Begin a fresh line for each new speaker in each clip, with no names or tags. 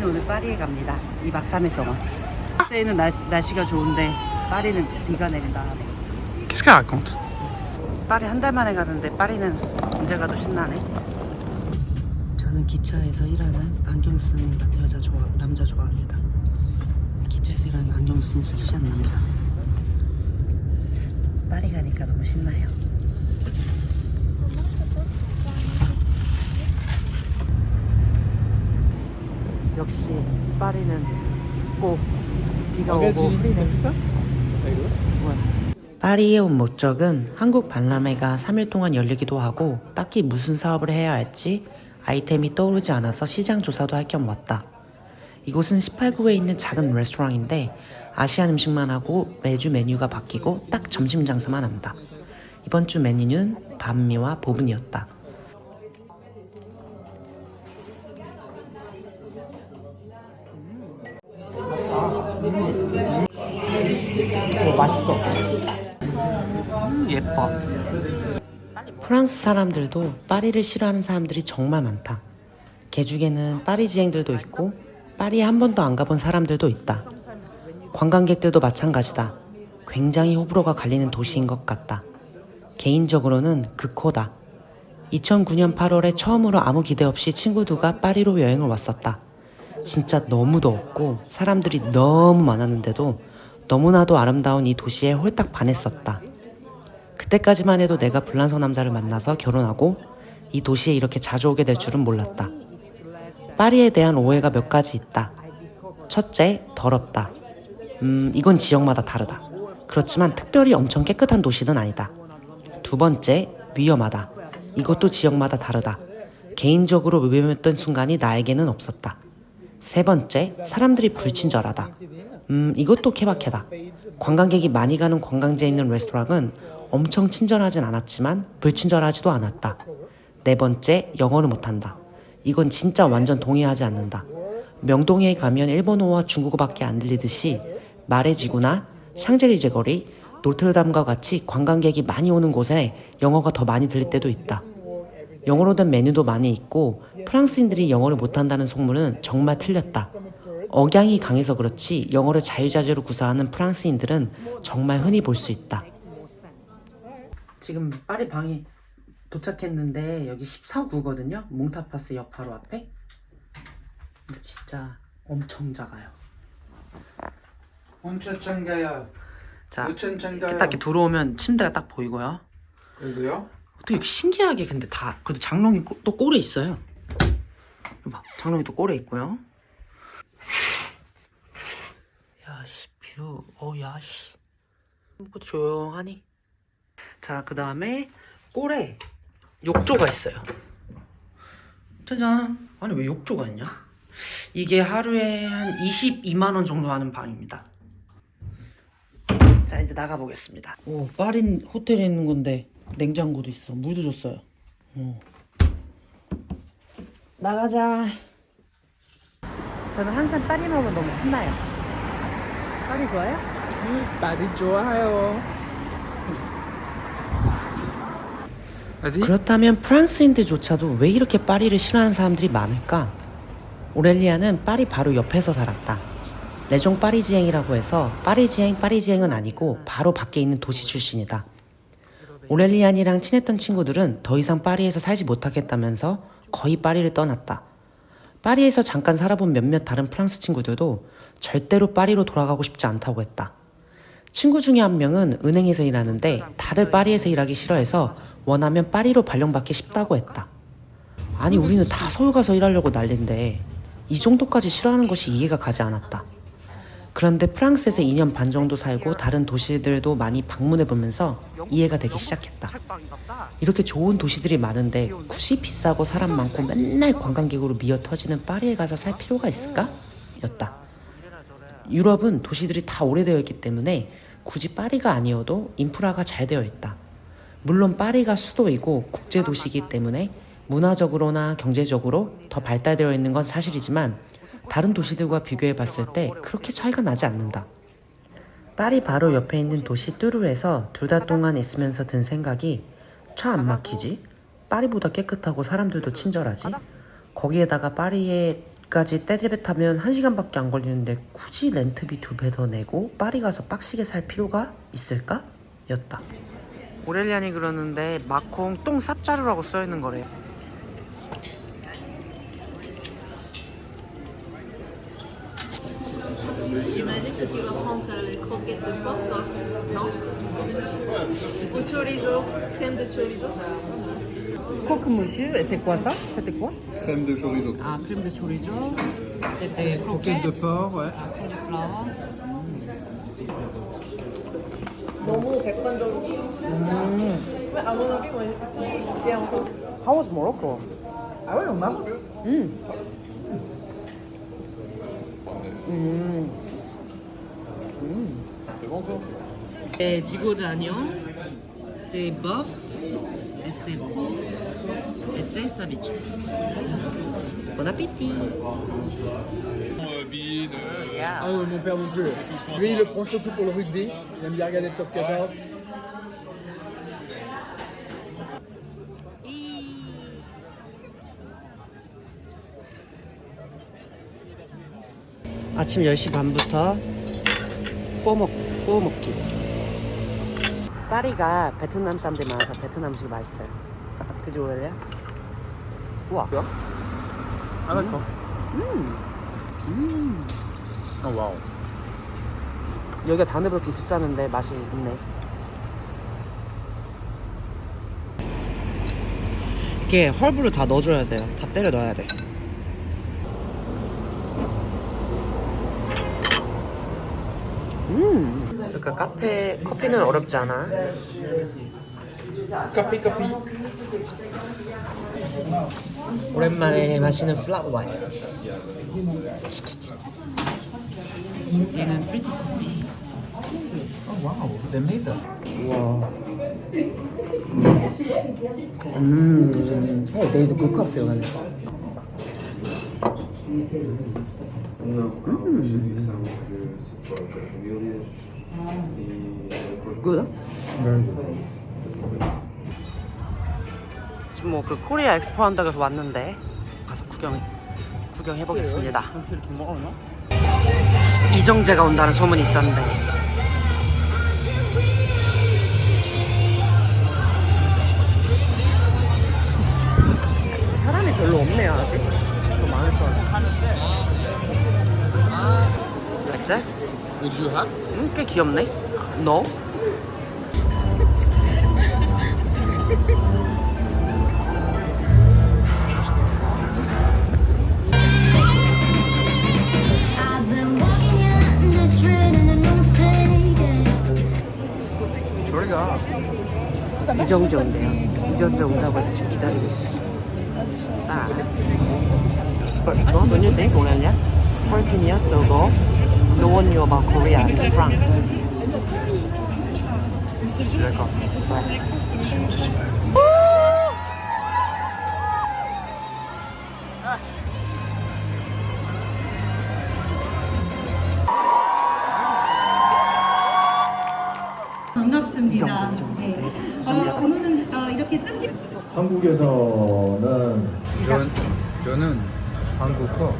저희는 오늘 파리에 갑니다. 2박 3일 동안. 프랑스에는 날씨가 좋은데 파리는 비가 내린다 하네.
Qu'est-ce qu'elle raconte?
파리 한 달 만에 가는데 파리는 언제 가도 신나네. 저는 기차에서 일하는 안경 쓴 남자 좋아합니다. 기차에서 일하는 안경 쓴 섹시한 남자. 파리 가니까 너무 신나요. 역시 파리는 춥고 비가 오고 흐리네. 파리에 온 목적은 한국 박람회가 3일 동안 열리기도 하고 딱히 무슨 사업을 해야 할지 아이템이 떠오르지 않아서 시장 조사도 할 겸 왔다. 이곳은 18구에 있는 작은 레스토랑인데 아시안 음식만 하고 매주 메뉴가 바뀌고 딱 점심 장사만 한다. 이번 주 메뉴는 반미와 보분이었다. 맛있어. 예뻐. 프랑스 사람들도 파리를 싫어하는 사람들이 정말 많다. 개죽에는 파리지앵들도 있고 파리에 한 번도 안 가본 사람들도 있다. 관광객들도 마찬가지다. 굉장히 호불호가 갈리는 도시인 것 같다. 개인적으로는 극호다. 2009년 8월에 처음으로 아무 기대 없이 친구들과 파리로 여행을 왔었다. 진짜 너무 더웠고 사람들이 너무 많았는데도 너무나도 아름다운 이 도시에 홀딱 반했었다. 그때까지만 해도 내가 불란서 남자를 만나서 결혼하고 이 도시에 이렇게 자주 오게 될 줄은 몰랐다. 파리에 대한 오해가 몇 가지 있다. 첫째, 더럽다. 이건 지역마다 다르다. 그렇지만 특별히 엄청 깨끗한 도시는 아니다. 두 번째, 위험하다. 이것도 지역마다 다르다. 개인적으로 위험했던 순간이 나에게는 없었다. 세 번째, 사람들이 불친절하다. 이것도 케바케다. 관광객이 많이 가는 관광지에 있는 레스토랑은 엄청 친절하진 않았지만 불친절하지도 않았다. 네 번째, 영어를 못한다. 이건 진짜 완전 동의하지 않는다. 명동에 가면 일본어와 중국어밖에 안 들리듯이 마레지구나 샹젤리제 거리, 노트르담과 같이 관광객이 많이 오는 곳에 영어가 더 많이 들릴 때도 있다. 영어로 된 메뉴도 많이 있고 프랑스인들이 영어를 못한다는 소문은 정말 틀렸다. 억양이 강해서 그렇지 영어를 자유자재로 구사하는 프랑스인들은 정말 흔히 볼 수 있다. 지금 파리 방에 도착했는데 여기 14구거든요. 몽타파스 역 바로 앞에. 근데 진짜 엄청 작아요. 자, 이렇게 딱 이렇게 들어오면 침대가 딱 보이고요.
그래도요?
어떻게 이렇게 신기하게 근데 다 그래도 장롱이 또 꼴에 있어요. 봐, 장롱이 또 꼴에 있고요. 야씨 뷰, 야씨 뭐 조용하니. 자, 그 다음에 꼴에 욕조가 있어요. 짜잔. 아니 왜 욕조가 있냐? 이게 하루에 한 22만 원 정도 하는 방입니다. 자, 이제 나가보겠습니다. 오, 파리 호텔에 있는 건데 냉장고도 있어. 물도 줬어요. 나가자. 저는 항상 파리 먹으면 너무 신나요. 파리 좋아요?
파리 좋아요.
그렇다면 프랑스인들조차도 왜 이렇게 파리를 싫어하는 사람들이 많을까? 오렐리아는 파리 바로 옆에서 살았다. 레종 파리지앵이라고 해서 파리지앵은 아니고 바로 밖에 있는 도시 출신이다. 오렐리안이랑 친했던 친구들은 더 이상 파리에서 살지 못하겠다면서 거의 파리를 떠났다. 파리에서 잠깐 살아본 몇몇 다른 프랑스 친구들도 절대로 파리로 돌아가고 싶지 않다고 했다. 친구 중에 한 명은 은행에서 일하는데 다들 파리에서 일하기 싫어해서 원하면 파리로 발령받기 쉽다고 했다. 아니 우리는 다 서울 가서 일하려고 난린데 이 정도까지 싫어하는 것이 이해가 가지 않았다. 그런데 프랑스에서 2년 반 정도 살고 다른 도시들도 많이 방문해보면서 이해가 되기 시작했다. 이렇게 좋은 도시들이 많은데 굳이 비싸고 사람 많고 맨날 관광객으로 미어터지는 파리에 가서 살 필요가 있을까? 였다. 유럽은 도시들이 다 오래되어 있기 때문에 굳이 파리가 아니어도 인프라가 잘 되어 있다. 물론 파리가 수도이고 국제도시이기 때문에 문화적으로나 경제적으로 더 발달되어 있는 건 사실이지만 다른 도시들과 비교해 봤을 때 그렇게 차이가 나지 않는다. 파리 바로 옆에 있는 도시 뚜르에서 2달 동안 있으면서 든 생각이 차 안 막히지? 파리보다 깨끗하고 사람들도 친절하지? 거기에다가 파리에 파리까지 떼집에 타면 1시간밖에 안 걸리는데 굳이 렌트비 2배 더 내고 파리 가서 빡시게 살 필요가 있을까? 였다. 오렐리안이 그러는데 마콩 똥 쌉자루라고 써있는 거래요.
J'imagine que tu vas prendre les croquettes de porc, toi. Non? Au chorizo, crème de chorizo, ça va.
스코크 무슈, c'est quoi ça? C'était quoi?
Crème de chorizo.
Ah, crème de chorizo. C'était
Croquettes de porc, ouais.
너무 백반적이지? À mon avis, moi, j'ai un peu.
How was Morocco?
Ah ouais, on a. C'est bon, toi?
C'est gigot d'agneau, c'est bœuf, et c'est porc, et c'est ceviche. Bon appétit!
Ah ouais, mon père non plus. Lui, il le prend surtout pour le rugby. Il aime bien regarder le top 14.
아침 10시 반부터 구워 먹기. 파리가 베트남 사람들이 많아서 베트남 음식이 맛있어요. 그지 오렐리야? 우와.
Ah d'accord. Oh waouh.
여기가 다른데보다 좀 비싸는데 맛이 있네. 이렇게 헐브를 다 넣어줘야 돼요. 다 때려 넣어야 돼. 그러니까 커피는 어렵지 않아.
Copy, copy.
오랜만에 마시는 플랫 화이트. 얘는 프리티 커피.
Oh wow, they made that.
우와. Hey, they do good coffee over there. Good.
Very good.
지금 뭐 그 코리아 엑스포 한다고 해서 왔는데 가서 구경해 보겠습니다.
C'est le tout marrant, non?
이정재가 온다는 소문이 있던데. 사람이 별로 없네요 아직. 더 많을 거 같아. Like that?
Would you have?
꽤 귀엽네. No?
I've been walking in the street in a new city.
저리가.
이정재 온대요. 이정재 온다고 해서 지금 기다리고 있어요. 싸. When you think, 오랜냐? 14 years ago, no one knew about Korea and France.
D'accord.
반갑습니다.
이정재.
저는 이렇게 뜬기
한국에서는
저는 한국어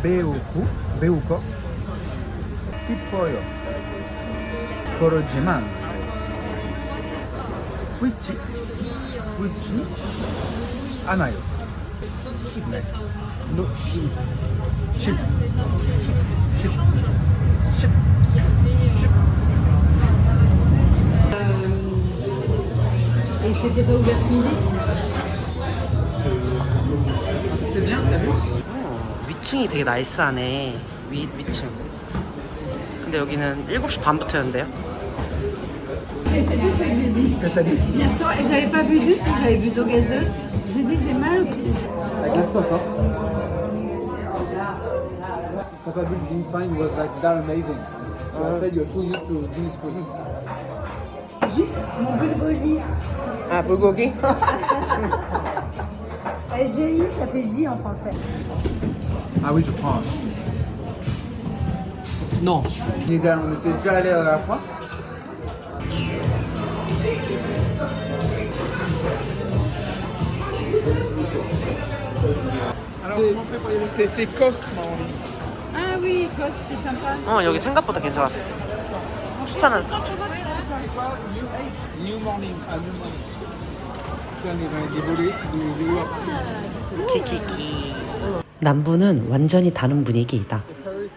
배우고 싶어요. 그러지만 쉽지 않아요. 네. 쉽.
et c'était pas ouvert ce midi.
C'est bien, t'as vu?
위층이 되게 나이스하네. 위층. 근데 여기는 7시 반부터였는데요.
C'était ça que j'ai dit.
Qu'est-ce que t'as dit?
Hier soir, et j'avais pas bu du tout, j'avais bu d'eau gazeuse. J'ai dit j'ai mal au pied.
Avec la sauce, hein? Papa Bill didn't find was like that amazing. I said you're too used to Guinness frozen.
Mon bulgogi.
아, 불고기?
GI, ça fait J en français.
Ah oui, je prends.
Non.
On était déjà allé la dernière fois. Alors C'est Cos, Maroni.
Ah oui, Kos, c'est sympa.
여기 생각보다 괜찮았어. 추천은
New Morning. Ah, New Morning. Putain, des volets, des loups.
키키키. 남부는 완전히 다른 분위기이다.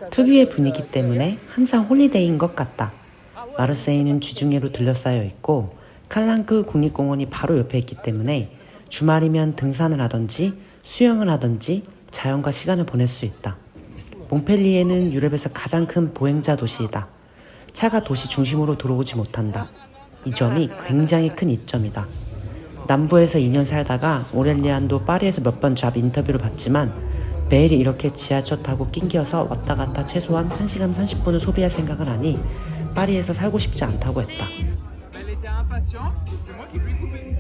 특유의 분위기 때문에 항상 홀리데이인 것 같다. 마르세유는 쥐중계로 둘러싸여 있고 칼랑크 국립공원이 바로 옆에 있기 때문에 주말이면 등산을 하던지 수영을 하던지 자연과 시간을 보낼 수 있다. 몽펠리에는 유럽에서 가장 큰 보행자 도시이다. 차가 도시 중심으로 들어오지 못한다. 이 점이 굉장히 큰 이점이다. 남부에서 2년 살다가 오렐리안도 파리에서 몇 번 잡 인터뷰를 봤지만 매일 이렇게 지하철 타고 낑겨서 왔다 갔다 최소한 1시간 30분을 소비할 생각을 하니 파리에서 살고 싶지 않다고 했다.
Elle était impatiente, c'est moi qui lui ai coupé.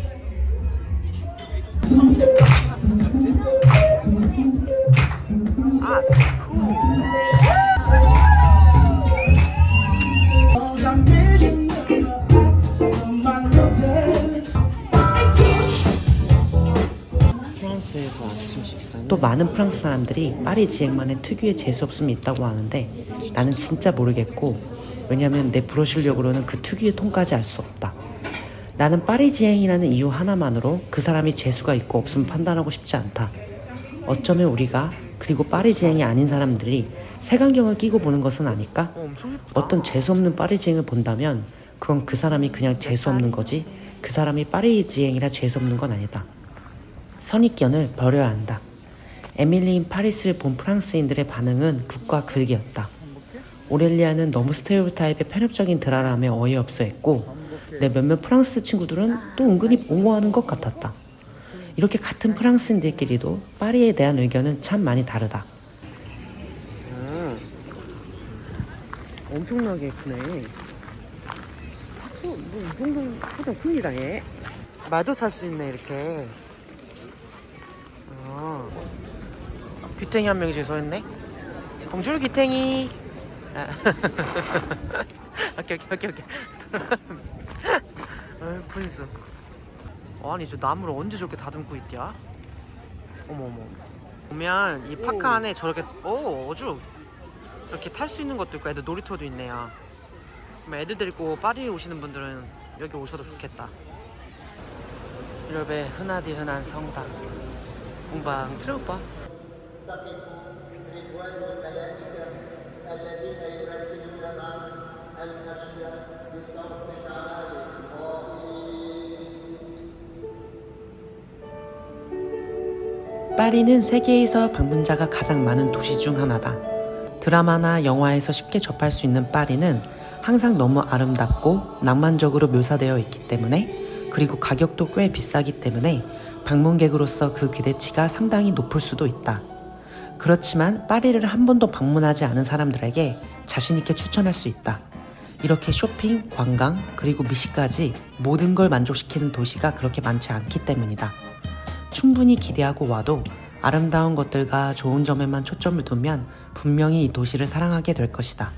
프랑스에서 아침 식사는 또 많은 프랑스 사람들이 파리 지행만의 특유의 재수없음이 있다고 하는데 나는 진짜 모르겠고 왜냐면 내 불어 실력으로는 그 특유의 톤까지 알 수 없다. 나는 파리 지행이라는 이유 하나만으로 그 사람이 재수가 있고 없으면 판단하고 싶지 않다. 어쩌면 우리가 그리고 파리 지행이 아닌 사람들이 색안경을 끼고 보는 것은 아닐까? 어떤 재수없는 파리 지행을 본다면 그건 그 사람이 그냥 재수없는 거지 그 사람이 파리 지행이라 재수없는 건 아니다. 선입견을 버려야 한다. 에밀리인 파리스를 본 프랑스인들의 반응은 극과 극이었다. 오렐리아는 너무 스테레오타입의 편협적인 드라마에 어이없어 했고 내 몇몇 프랑스 친구들은 또 은근히 옹호하는 것 같았다. 이렇게 같은 프랑스인들끼리도 파리에 대한 의견은 참 많이 다르다. 엄청나게 예쁘네. 뭐 이 정도는 하다 큽니다 얘. 말도 탈 수 있네 이렇게. 귀탱이 한 명이 저기 서있네. 봉줄 귀탱이. 오케이. 분수. 아니 저 나무를 언제 저렇게 다듬고 있디야? 어머. 보면 이 파카 안에 저렇게 어주 저렇게 탈 수 있는 것도 있고 애들 놀이터도 있네요. 그럼 애들 데리고 파리에 오시는 분들은 여기 오셔도 좋겠다. 유럽의 흔한 성당. 공방 트레오빠. 파리는 세계에서 방문자가 가장 많은 도시 중 하나다. 드라마나 영화에서 쉽게 접할 수 있는 파리는 항상 너무 아름답고 낭만적으로 묘사되어 있기 때문에 그리고 가격도 꽤 비싸기 때문에 방문객으로서 그 기대치가 상당히 높을 수도 있다. 그렇지만 파리를 한 번도 방문하지 않은 사람들에게 자신있게 추천할 수 있다. 이렇게 쇼핑, 관광, 그리고 미식까지 모든 걸 만족시키는 도시가 그렇게 많지 않기 때문이다. 충분히 기대하고 와도 아름다운 것들과 좋은 점에만 초점을 두면 분명히 이 도시를 사랑하게 될 것이다.